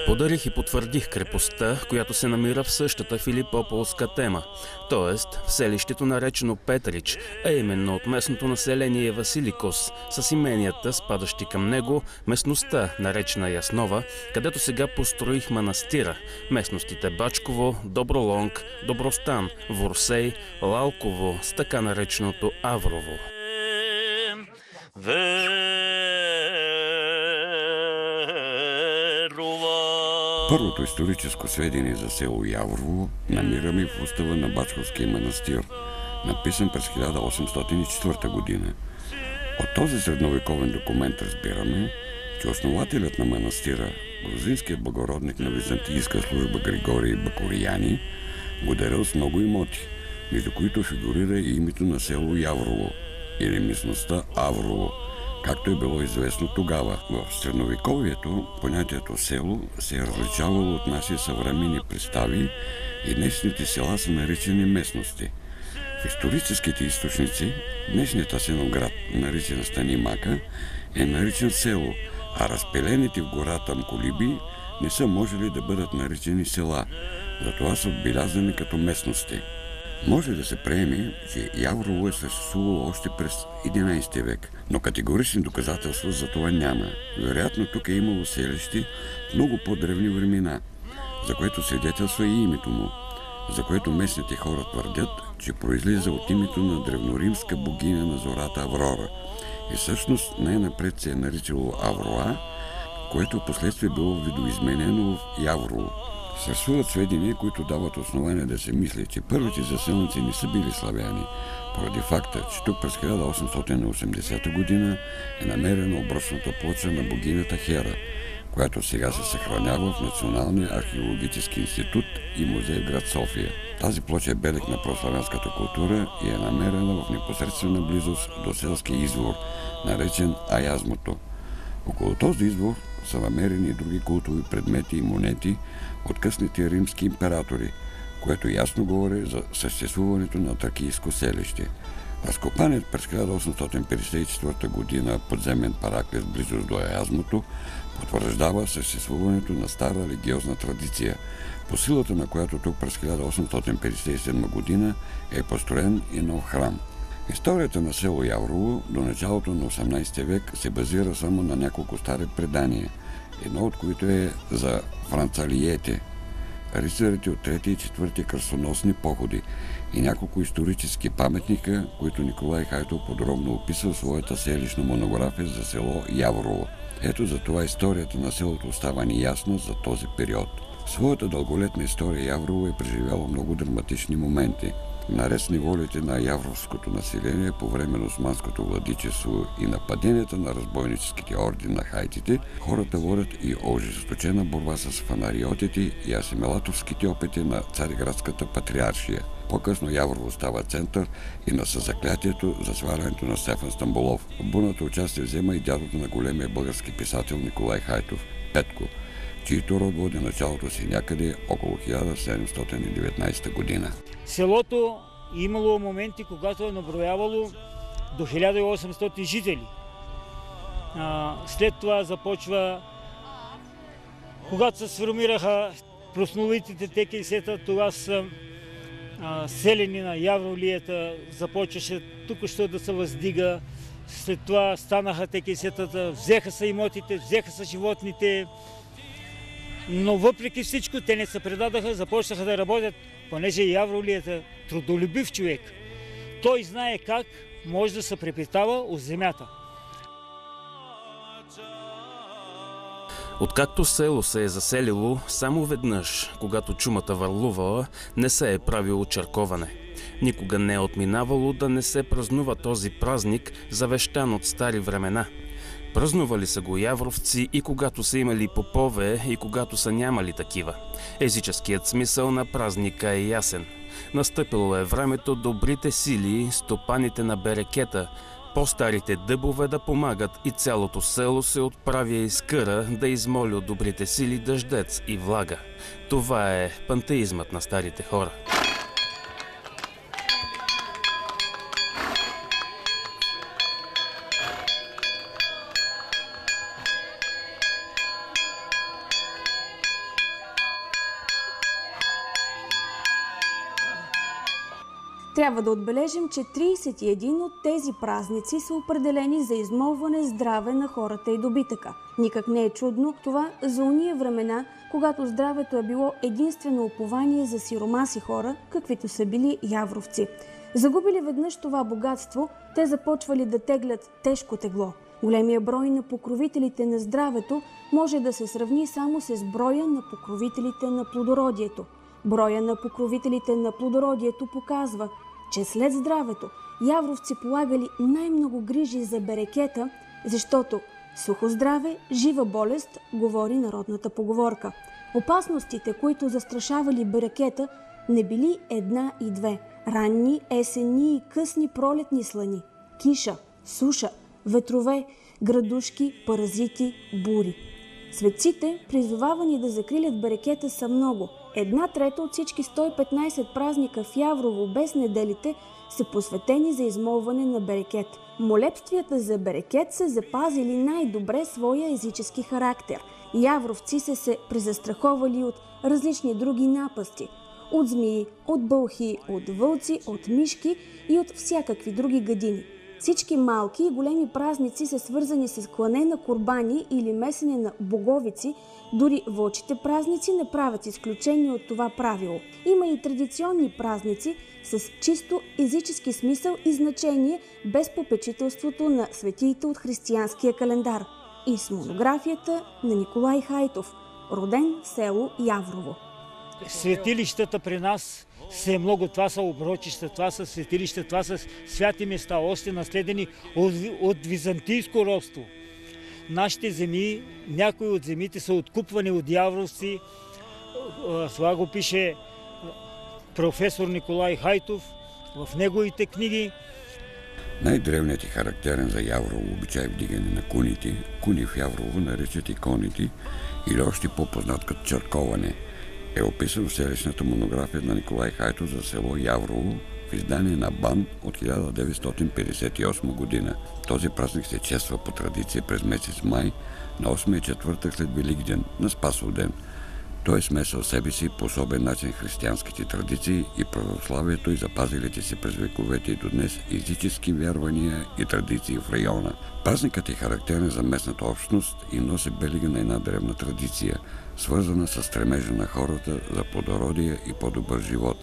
Подарих и потвърдих крепостта, която се намира в същата филипополска тема, т.е. в селището наречено Петрич, а именно от местното население Василикос, с именията, спадащи към него, местността, наречена Яснова, където сега построих манастира, местностите Бачково, Добролонг, Добростан, Ворсей, Лалково, с така нареченото Аврово. Първото историческо сведение за село Яврово намираме в устава на Бачковския манастир, написан през 1804 година. От този средновековен документ разбираме, че основателят на манастира, грузинският благородник на византийска служба Григорий Бакорияни, го дарил с много имоти, между които фигурира и името на село Яврово или местността Аврово, както е било известно тогава. В средновековието понятието село се е различавало от наши съвременни представи и днешните села са наричани местности. В историческите източници днешният Асеноград, наричан Станимака, е наричан село, а разпилените в гората Мколиби не са можели да бъдат наричани села, затова са отбелязани като местности. Може да се приеме, че Яврово е съществувало още през 11 век, но категорични доказателства за това няма. Вероятно тук е имало селище в много по-древни времена, за което свидетелства и името му, за което местните хора твърдят, че произлиза от името на древноримска богиня на зората Аврора и всъщност най-напред се е наричало Авроа, което впоследствие било видоизменено в Яврово. Съществуват сведения, които дават основание да се мисли, че първите заселници не са били славяни, поради факта, че тук през 1880 година е намерена обръчната плоча на богинята Хера, която сега се съхранява в Националния археологически институт и музей в град София. Тази плоча е белег на прославянската култура и е намерена в непосредствена близост до селския извор, наречен Аязмото. Около този извор са намерени и други култови предмети и монети от късните римски императори, което ясно говори за съществуването на тракийско селище. Разкопаният през 1854 година подземен параклис близо до Аязмото потвърждава съществуването на стара религиозна традиция, по силата на която тук през 1857 година е построен и нов храм. Историята на село Яврово до началото на 18 век се базира само на няколко стари предания, едно от които е за францалиете, рицарите от 3 и 4 кръстоносни походи и няколко исторически паметника, които Николай Хайтов подробно описва в своята селищна монография за село Яврово. Ето за това историята на селото остава неясна за този период. В своята дълголетна история Яврово е преживяло много драматични моменти. Наред с неволите на явровското население по време на османското владичество и нападенията на разбойническите орди на хайтите, хората водят и ожесточена борба с фанариотите и асимилаторските опити на Цариградската патриаршия. По-късно Яврово става център и на съзаклятието за свалянето на Стефан Стамболов. В бурното участие взема и дядото на големия български писател Николай Хайтов, Петко, чието род води началото си някъде около 1719 година. Селото имало моменти, когато е наброявало до 1800 жители. След това започва, когато се сформираха прословутите ТКС-та, това са селени на Явролията, започваше тук-що да се въздига. След това станаха ТКС-тата, взеха са имотите, взеха са животните. Но въпреки всичко те не се предадаха, започнаха да работят, понеже Явролията е трудолюбив човек. Той знае как може да се препитава от земята. Откакто село се е заселило, само веднъж, когато чумата върлувала, не се е правило черковане. Никога не е отминавало да не се празнува този празник, завещан от стари времена. Празнували са го явровци и когато са имали попове, и когато са нямали такива. Езическият смисъл на празника е ясен. Настъпило е времето добрите сили, стопаните на берекета, по-старите дъбове да помагат и цялото село се отправя из къра да измоли от добрите сили дъждец и влага. Това е пантеизмът на старите хора. Трябва да отбележим, че 31 от тези празници са определени за измолване здраве на хората и добитъка. Никак не е чудно това за уния времена, когато здравето е било единствено упование за сиромаси хора, каквито са били явровци. Загубили веднъж това богатство, те започвали да теглят тежко тегло. Големия брой на покровителите на здравето може да се сравни само с броя на покровителите на плодородието. Броя на покровителите на плодородието показва, че след здравето явровци полагали най-много грижи за берекета, защото сухо здраве, жива болест, говори народната поговорка. Опасностите, които застрашавали берекета, не били една и две. Ранни, есенни и късни пролетни слани, киша, суша, ветрове, градушки, паразити, бури. Светците, призовавани да закрилят берекета, са много. 1/3 от всички 115 празника в Яврово без неделите са посветени за измолване на берекет. Молебствията за берекет са запазили най-добре своя езически характер. Явровци са се презастраховали от различни други напасти. От змии, от бълхи, от вълци, от мишки и от всякакви други гадини. Всички малки и големи празници са свързани с клане на курбани или месене на боговици, дори вълчите празници не правят изключение от това правило. Има и традиционни празници с чисто езически смисъл и значение без попечителството на светиите от християнския календар. И с монографията на Николай Хайтов, роден в село Яврово. Светилищата при нас са много. Това са оброчища, това са светилища, това са святи места, още наследени от византийско робство. Нашите земи, някои от земите са откупвани от явровци. Това го пише професор Николай Хайтов в неговите книги. Най-древният и характерен за Яврово обичай вдигане на куните, куни в Яврово наричат иконите или още по-познат като черковане, е описан в селищната монография на Николай Хайтов за село Яврово в издание на БАН от 1958 година. Този празник се чества по традиция през месец май на 8-я четвъртък след Великден, на Спасов ден. Той е смесил в себе си по особен начин християнските традиции и православието и запазилите си през вековете и до днес езически вярвания и традиции в района. Празникът е характерен за местната общност и носи белега на една древна традиция, свързана с стремежа на хората за плодородие и по-добър живот,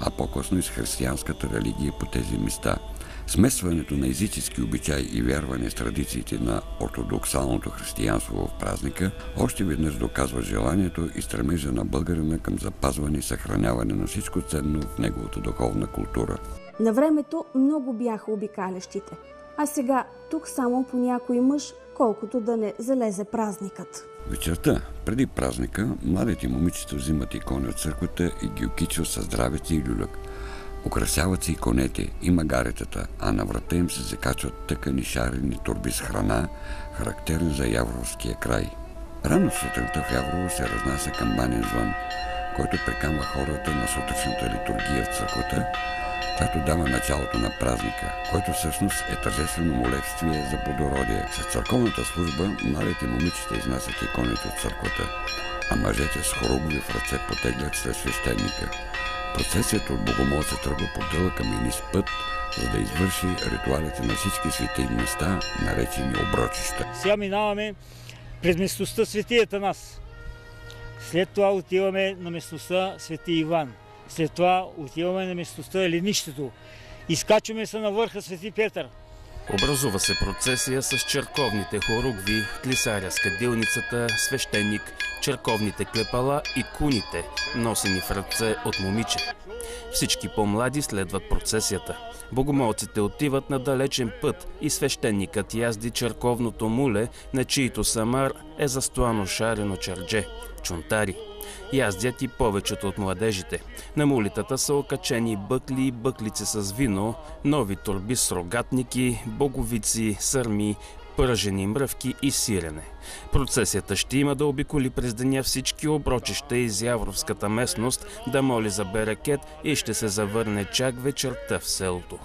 а по-късно и с християнската религия по тези места. Смесването на езически обичаи и вярване с традициите на ортодоксалното християнство в празника още веднъж доказва желанието и стремежа на българина към запазване и съхраняване на всичко ценно в неговата духовна култура. На времето много бяха обикалящите, а сега тук само по някой мъж, колкото да не залезе празникът. Вечерта, преди празника, младите момичета взимат икони от църквата и ги окичват със здравеци и люлюк. Украсяват се иконете и магаретата, а на врата им се закачват тъкани шарени торби с храна, характерен за явровския край. Рано сутринта в Яврово се разнася камбанен звън, който приканва хората на сутрешната литургия в църквата, която дава началото на празника, който всъщност е тържествено молебствие за плодородие. След църковната служба младите момичета изнасят иконите от църквата, а мъжете с хоругви в ръце потеглят след свещеника. Процесията от богомолци тръгва по дълъг каменист път, за да извърши ритуалите на всички свети места, наречени оброчища. Сега минаваме през местността Свети Атанас. След това отиваме на местността Свети Иван. След това отиваме на местността Еленището. Изкачваме се на върха Свети Петър. Образува се процесия с черковните хоругви, клисаря с кадилницата, свещеник, черковните клепала и куните, носени в ръце от момиче. Всички по-млади следват процесията. Богомолците отиват на далечен път и свещеникът язди черковното муле, на чието самар е застояно шарено чардже – чунтари. Яздят и повечето от младежите. На мулитата са окачени бъкли и бъклици с вино, нови торби с рогатники, боговици, сърми, пържени мръвки и сирене. Процесията ще има да обиколи през деня всички оброчища из Явровската местност, да моли за берекет и ще се завърне чак вечерта в селото.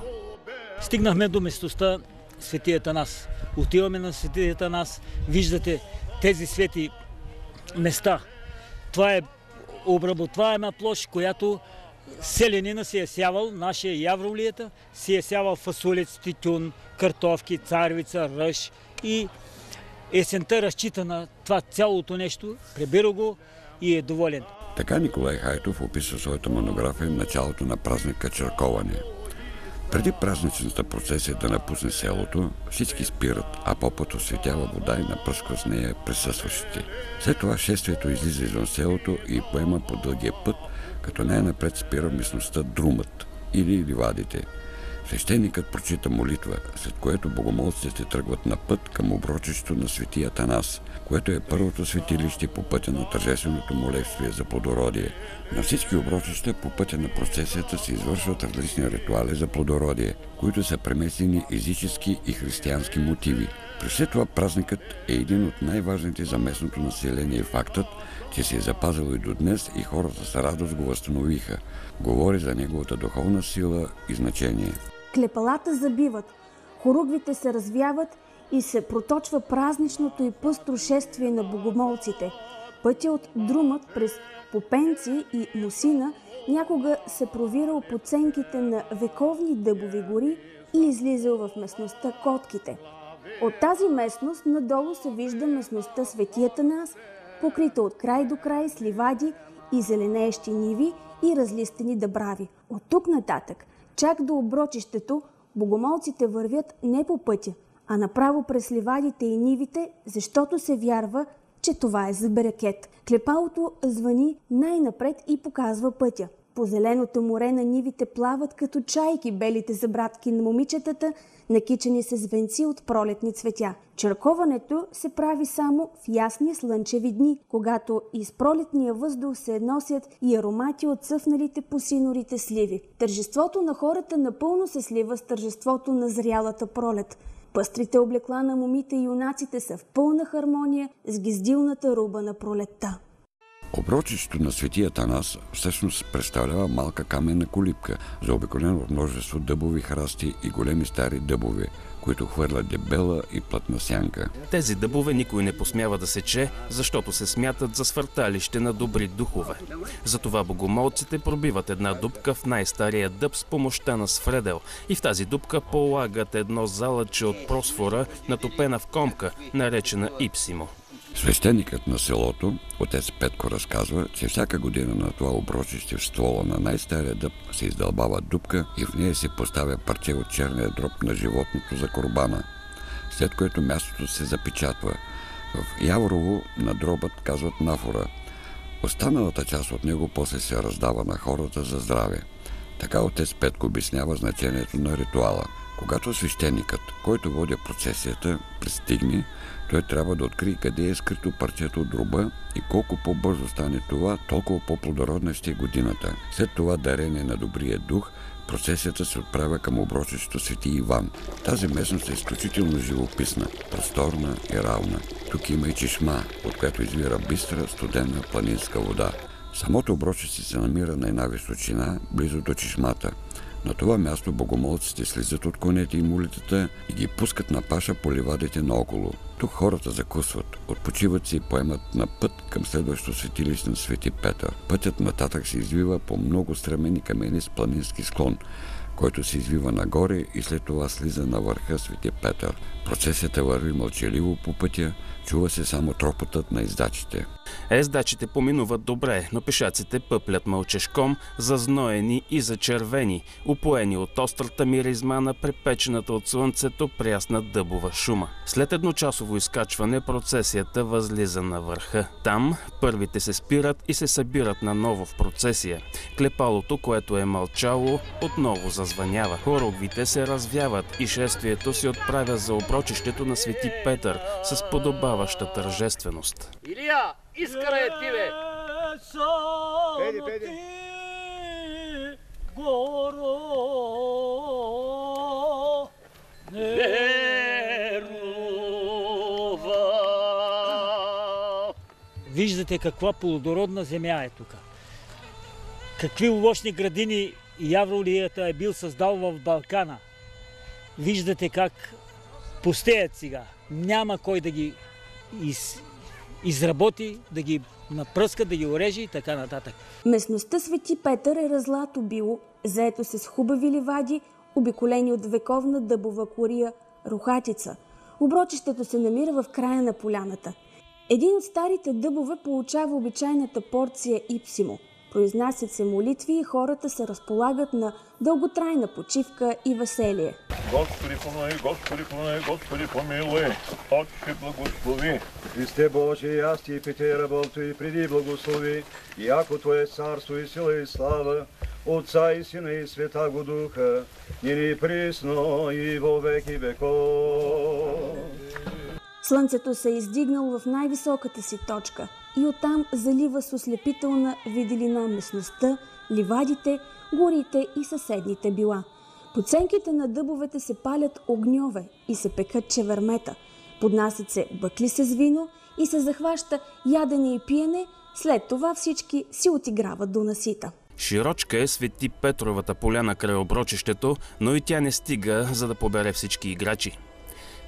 Стигнахме до местността Свети Атанас. Отиваме на Свети Атанас. Виждате тези свети места. Това е обработваема площ, която селянина се е сявал, нашия Явролията, се е сявал фасолец, тютюн, картофки, царевица, ръж и есента разчита на това цялото нещо, прибира го и е доволен. Така Николай Хайтов описва своята монография началото на празника Чърковане. Преди празничната процесия да напусне селото, всички спират, а попът осветява вода и напръсква с нея присъстващите. След това шествието излиза извън селото и поема по дългия път, като най-напред спира местността Друмът или Ливадите. Свещеникът прочита молитва, след което богомолците тръгват на път към оброчището на свети Атанас, което е първото светилище по пътя на тържественото молествие за плодородие. На всички оброчища по пътя на процесията се извършват различни ритуали за плодородие, които са преместени езически и християнски мотиви. При все това празникът е един от най-важните за местното население. Фактът, че се е запазил и до днес и хората с радост го възстановиха, говори за неговата духовна сила и значение. Клепалата забиват, хоругвите се развяват и се проточва празничното и пъстро шествие на богомолците. Пътя от Друмът през Попенци и Мусина някога се провирал по ценките на вековни дъбови гори и излизал в местността Котките. От тази местност надолу се вижда местността Свети Атанас, покрита от край до край с ливади и зеленеещи ниви и разлистени дъбрави. От тук нататък, чак до оброчището, богомолците вървят не по пътя, а направо през ливадите и нивите, защото се вярва, че това е за берекет. Клепалото звъни най-напред и показва пътя. По зеленото море на нивите плават като чайки белите забратки на момичетата, накичени с венци от пролетни цветя. Чърковането се прави само в ясни слънчеви дни, когато из пролетния въздух се носят и аромати от цъфналите по синорите сливи. Тържеството на хората напълно се слива с тържеството на зрялата пролет. Пъстрите облекла на момите и юнаците са в пълна хармония с гиздилната руба на пролетта. Оброчището на свети Атанас всъщност представлява малка каменна колибка, заобиколена от множество дъбови храсти и големи стари дъбове, които хвърлят дебела и плътна сянка. Тези дъбове никой не посмява да сече, защото се смятат за свърталище на добри духове. Затова богомолците пробиват една дупка в най-стария дъб с помощта на свредел и в тази дупка полагат едно залъче от просфора, натопена в комка, наречена ипсимо. Свещеникът на селото, отец Петко, разказва, че всяка година на това оброчище в ствола на най-стария дъб се издълбава дупка и в нея се поставя парче от черния дроб на животното за курбана, след което мястото се запечатва. В Яврово на дробът казват нафора. Останалата част от него после се раздава на хората за здраве. Така отец Петко обяснява значението на ритуала. Когато свещеникът, който води процесията, пристигне, той трябва да открие къде е скрито парчето от дроба и колко по-бързо стане това, толкова по-плодородна ще е годината. След това дарение на добрия дух, процесията се отправя към оброчището Свети Иван. Тази местност е изключително живописна, просторна и равна. Тук има и чешма, от която извира бистра, студена планинска вода. Самото оброчище се намира на една височина, близо до чешмата. На това място богомолците слизат от конете и мулитата и ги пускат на паша по ливадите наоколо. Тук хората закусват, отпочиват се и поемат на път към следващото светилище на Свети Петър. Пътят нататък се извива по много стремени камени с планински склон, който се извива нагоре и след това слиза на върха Свети Петър. Процесията върви мълчаливо по пътя, чува се само тропотът на ездачите. Ездачите поминуват добре, но пешаците пъплят мълчешком, зазноени и зачервени, упоени от острата миризма на препечената от слънцето прясна дъбова шума. След едночасово изкачване процесията възлиза на върха. Там първите се спират и се събират наново в процесия. Клепалото, което е мълчало, отново зазвънява. Хоругвите се развяват и шествието се отправя за оброчището на Свети Петър с подобаваща тържественост. Илия, искара е ти, бе! Педи. Виждате каква плодородна земя е тук. Какви овощни градини Явролията е бил създал в Балкана. Виждате как пустеят сега. Няма кой да ги изработи, да ги напръска, да ги ореже и така нататък. Местността Свети Петър е разлато било, заето се с хубави ливади, обиколени от вековна дъбова кория рухатица. Оброчището се намира в края на поляната. Един от старите дъбове получава обичайната порция ипсимо. Произнасят се молитви и хората се разполагат на дълготрайна почивка и веселие. Господи помилуй, Господи помилуй, Господи помилуй, Отче благослови. Христе Божие, аз ти пите работу и преди благослови, яко Твое царство и сила и слава, Отца и Сина и Святаго Духа, нини присно и во веки веков. Слънцето се е издигнало в най-високата си точка и оттам залива с ослепителна виделина местността, ливадите, горите и съседните била. По ценките на дъбовете се палят огньове и се пекат чевермета. Поднасят се бъкли с вино и се захваща ядене и пиене, след това всички си отиграват до насита. Широчка е Свети Петровата поляна край оброчището, но и тя не стига, за да побере всички играчи.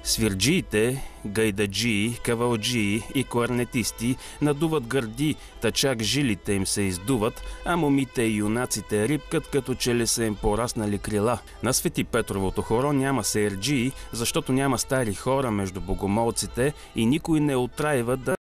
Свирджиите, гайдаджии, кавалджии и кларнетисти надуват гърди, та чак жилите им се издуват, а момите и юнаците рипкат, като че ли са им пораснали крила. На Свети Петровото хоро няма сеерджии, защото няма стари хора между богомолците и никой не отрайва да